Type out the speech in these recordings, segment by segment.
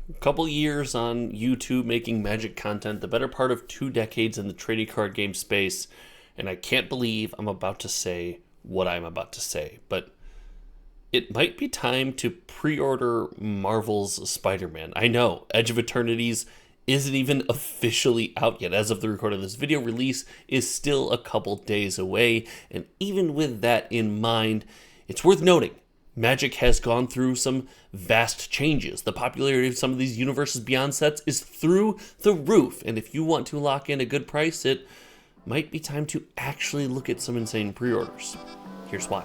A couple years on YouTube making Magic content, the better part of 2 decades in the trading card game space, and I can't believe I'm about to say what I'm about to say, but it might be time to pre-order Marvel's Spider-Man. I know, Edge of Eternities isn't even officially out yet. As of the recording of this video, release is still a couple days away, and even with that in mind, it's worth noting Magic has gone through some vast changes. The popularity of some of these Universes Beyond sets is through the roof, and if you want to lock in a good price, it might be time to actually look at some insane pre-orders. Here's why.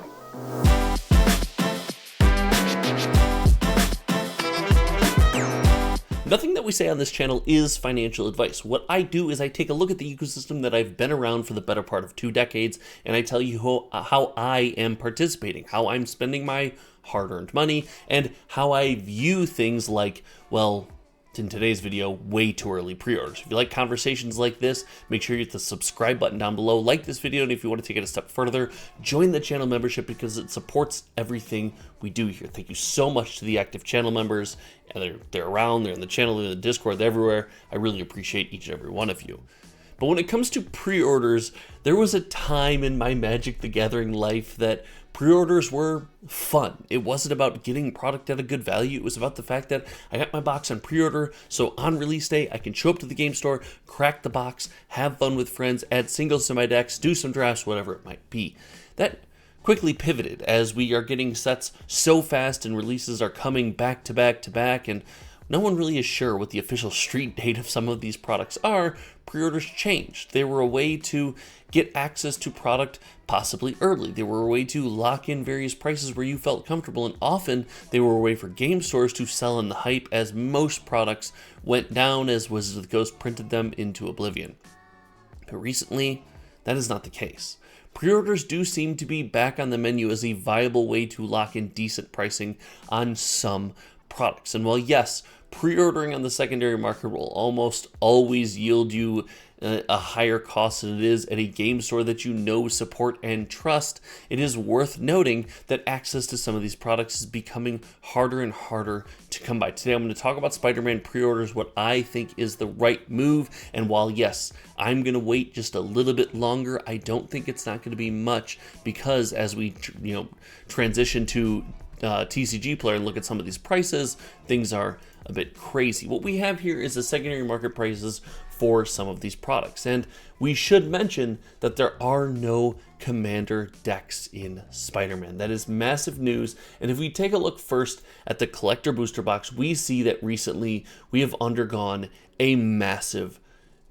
Nothing that we say on this channel is financial advice. What I do is I take a look at the ecosystem that I've been around for the better part of 2 decades, and I tell you how I am participating, how I'm spending my hard-earned money, and how I view things like, well, in today's video, way too early pre-orders. If you like conversations like this, make sure you hit the subscribe button down below, like this video, and if you want to take it a step further, join the channel membership because it supports everything we do here. Thank you so much to the active channel members. They're around, they're in the channel, they're in the Discord, they're everywhere. I really appreciate each and every one of you. But when it comes to pre-orders, there was a time in my Magic the Gathering life that pre-orders were fun. It wasn't about getting product at a good value. It was about the fact that I got my box on pre-order, so on release day, I can show up to the game store, crack the box, have fun with friends, add singles to my decks, do some drafts, whatever it might be. That quickly pivoted as we are getting sets so fast and releases are coming back to back to back, and no one really is sure what the official street date of some of these products are. Pre-orders changed. They were a way to get access to product possibly early. They were a way to lock in various prices where you felt comfortable, and often they were a way for game stores to sell in the hype as most products went down as Wizards of the Coast printed them into oblivion. But recently, that is not the case. Pre-orders do seem to be back on the menu as a viable way to lock in decent pricing on some products. And while yes, pre-ordering on the secondary market will almost always yield you a higher cost than it is at a game store that you know, support, and trust, it is worth noting that access to some of these products is becoming harder and harder to come by. Today I'm going to talk about Spider-Man pre-orders, what I think is the right move, and while yes, I'm going to wait just a little bit longer, I don't think it's not going to be much, because as we transition to TCG Player and look at some of these prices, things are a bit crazy. What we have here is the secondary market prices for some of these products, and we should mention that there are no Commander decks in Spider-Man. That is massive news, and if we take a look first at the collector booster box, we see that recently we have undergone a massive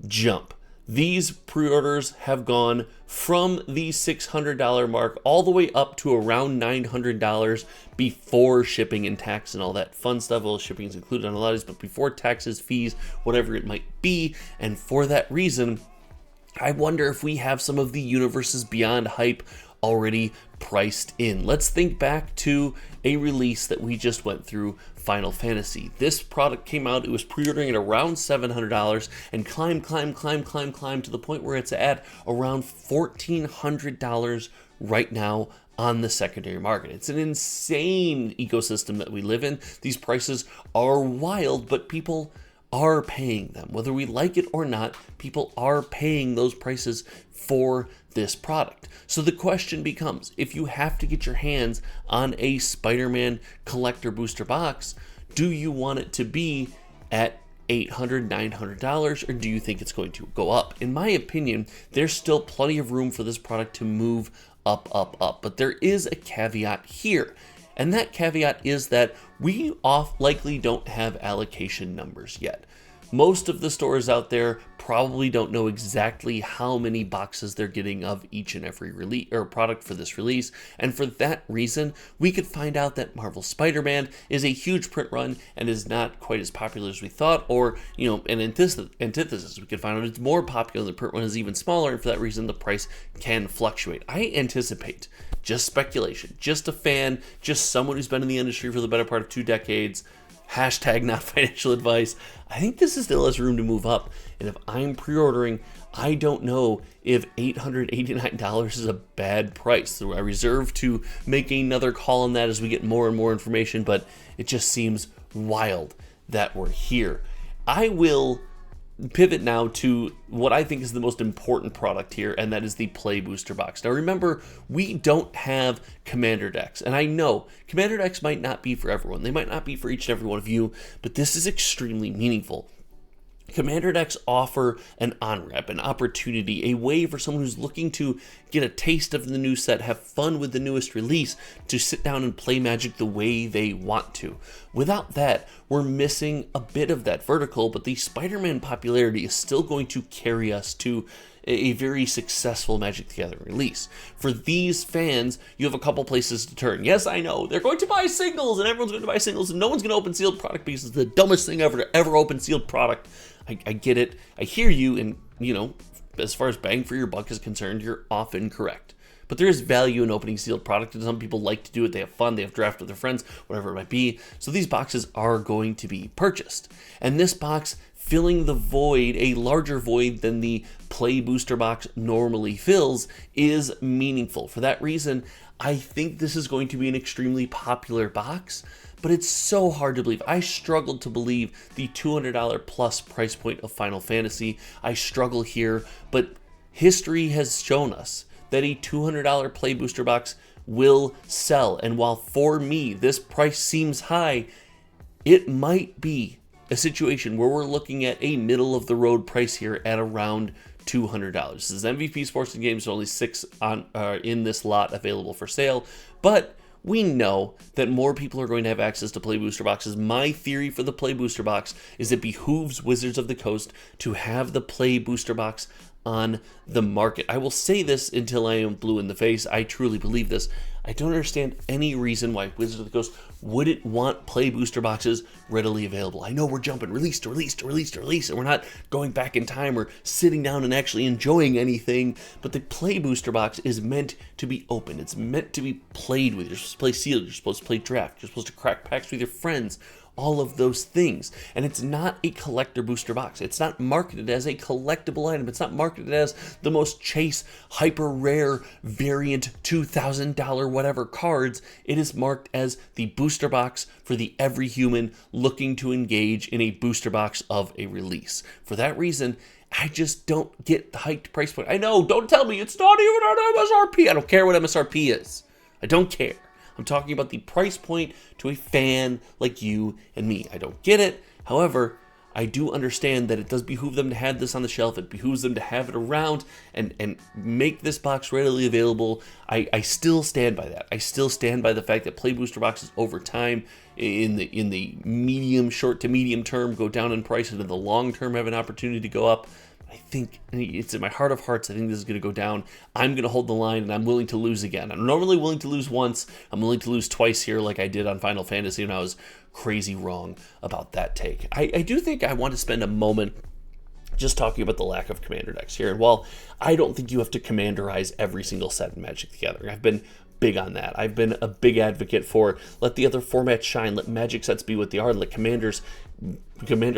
jump. These pre-orders have gone from the $600 mark all the way up to around $900 before shipping and tax and all that fun stuff. Well, shipping is included on a lot of these, but before taxes, fees, whatever it might be. And for that reason, I wonder if we have some of the Universes Beyond hype already priced in. Let's think back to a release that we just went through, Final Fantasy. This product came out, it was pre-ordering at around $700 and climbed to the point where it's at around $1,400 right now on the secondary market. It's an insane ecosystem that we live in. These prices are wild, but people are paying them. Whether we like it or not, people are paying those prices for this product. So the question becomes, if you have to get your hands on a Spider-Man collector booster box, do you want it to be at $800, $900, or do you think it's going to go up? In my opinion, there's still plenty of room for this product to move up, but there is a caveat here. And that caveat is that we likely don't have allocation numbers yet. Most of the stores out there probably don't know exactly how many boxes they're getting of each and every release or product for this release, and for that reason, we could find out that Marvel Spider-Man is a huge print run and is not quite as popular as we thought, or an antithesis, we could find out it's more popular and the print run is even smaller, and for that reason, the price can fluctuate. I anticipate, just speculation, just a fan, just someone who's been in the industry for the better part of 2 decades, hashtag not financial advice, I think this still has room to move up. And if I'm pre-ordering, I don't know if $889 is a bad price. So I reserve to make another call on that as we get more and more information, but it just seems wild that were here. I will pivot now to what I think is the most important product here, and that is the Play Booster Box. Now remember, we don't have Commander decks, and I know Commander decks might not be for everyone. They might not be for each and every one of you, but this is extremely meaningful. Commander decks offer an on-ramp, an opportunity, a way for someone who's looking to get a taste of the new set, have fun with the newest release, to sit down and play Magic the way they want to. Without that, we're missing a bit of that vertical, but the Spider-Man popularity is still going to carry us to a very successful Magic the Gathering release. For these fans, you have a couple places to turn. Yes, I know, they're going to buy singles, and everyone's going to buy singles, and no one's going to open sealed product because it's the dumbest thing ever to ever open sealed product. I get it. I hear you, and, you know, as far as bang for your buck is concerned, you're often correct. But there is value in opening sealed product, and some people like to do it. They have fun, they have draft with their friends, whatever it might be. So these boxes are going to be purchased. And this box, filling the void, a larger void than the Play Booster Box normally fills, is meaningful. For that reason, I think this is going to be an extremely popular box, but it's so hard to believe. I struggled to believe the $200 plus price point of Final Fantasy. I struggle here, but history has shown us that a $200 Play Booster Box will sell. And while for me, this price seems high, it might be a situation where we're looking at a middle of the road price here at around $200. This is MVP Sports and Games, so only 6 in this lot available for sale, but we know that more people are going to have access to Play Booster Boxes. My theory for the Play Booster Box is it behooves Wizards of the Coast to have the Play Booster Box on the market. I will say this until I am blue in the face. I truly believe this. I don't understand any reason why Wizards of the Coast wouldn't want Play Booster Boxes readily available. I know we're jumping release to release to release to release, and we're not going back in time or sitting down and actually enjoying anything, but the Play Booster Box is meant to be open. It's meant to be played with. You're supposed to play sealed, you're supposed to play draft, you're supposed to crack packs with your friends, all of those things. And it's not a collector booster box. It's not marketed as a collectible item. It's not marketed as the most chase, hyper rare variant $2,000 whatever cards. It is marked as the booster box for the every human looking to engage in a booster box of a release. For that reason, I just don't get the hyped price point. I know, don't tell me it's not even on MSRP. I don't care what MSRP is. I don't care. I'm talking about the price point to a fan like you and me. I don't get it. However, I do understand that it does behoove them to have this on the shelf. It behooves them to have it around and make this box readily available. I still stand by that. I still stand by the fact that Play Booster Boxes over time, in the medium, short to medium term, go down in price, and in the long term have an opportunity to go up. I think it's in my heart of hearts. I think this is going to go down. I'm going to hold the line, and I'm willing to lose again. I'm normally willing to lose once. I'm willing to lose twice here, like I did on Final Fantasy, and I was crazy wrong about that take. I do think I want to spend a moment just talking about the lack of commander decks here. And while I don't think you have to commanderize every single set in Magic the Gathering, I've been big on that. I've been a big advocate for let the other formats shine, let Magic sets be what they are, let commander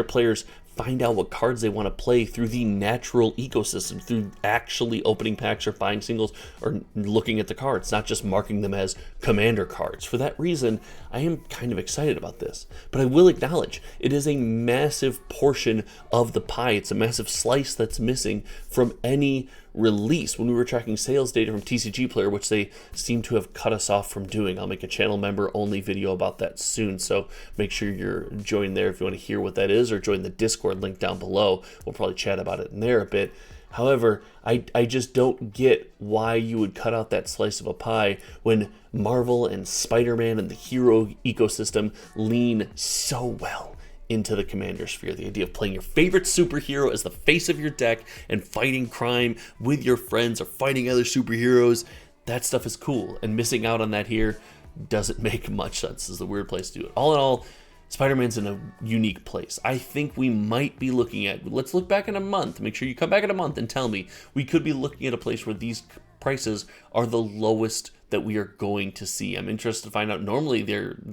players find out what cards they want to play through the natural ecosystem, through actually opening packs or buying singles or looking at the cards, not just marking them as commander cards. For that reason, I am kind of excited about this. But I will acknowledge it is a massive portion of the pie. It's a massive slice that's missing from any release. When we were tracking sales data from TCG Player, which they seem to have cut us off from doing, I'll make a channel member only video about that soon, so make sure you're joined there if you want to hear what that is, or join the Discord link down below. We'll probably chat about it in there a bit. However, I just don't get why you would cut out that slice of a pie when Marvel and Spider-Man and the hero ecosystem lean so well into the commander sphere. The idea of playing your favorite superhero as the face of your deck and fighting crime with your friends or fighting other superheroes, that stuff is cool. And missing out on that here doesn't make much sense. This is a weird place to do it. All in all, Spider-Man's in a unique place. I think we might be looking at, let's look back in a month, make sure you come back in a month and tell me, we could be looking at a place where these prices are the lowest that we are going to see. I'm interested to find out. Normally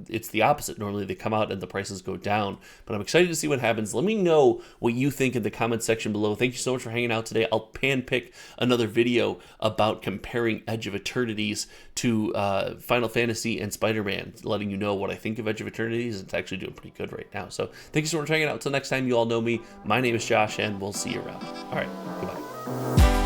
it's the opposite. Normally they come out and the prices go down, but I'm excited to see what happens. Let me know what you think in the comment section below. Thank you so much for hanging out today. I'll pick another video about comparing Edge of Eternities to Final Fantasy and Spider-Man, letting you know what I think of Edge of Eternities. It's actually doing pretty good right now. So thank you so much for hanging out. Until next time, you all know me. My name is Josh, and we'll see you around. All right, goodbye.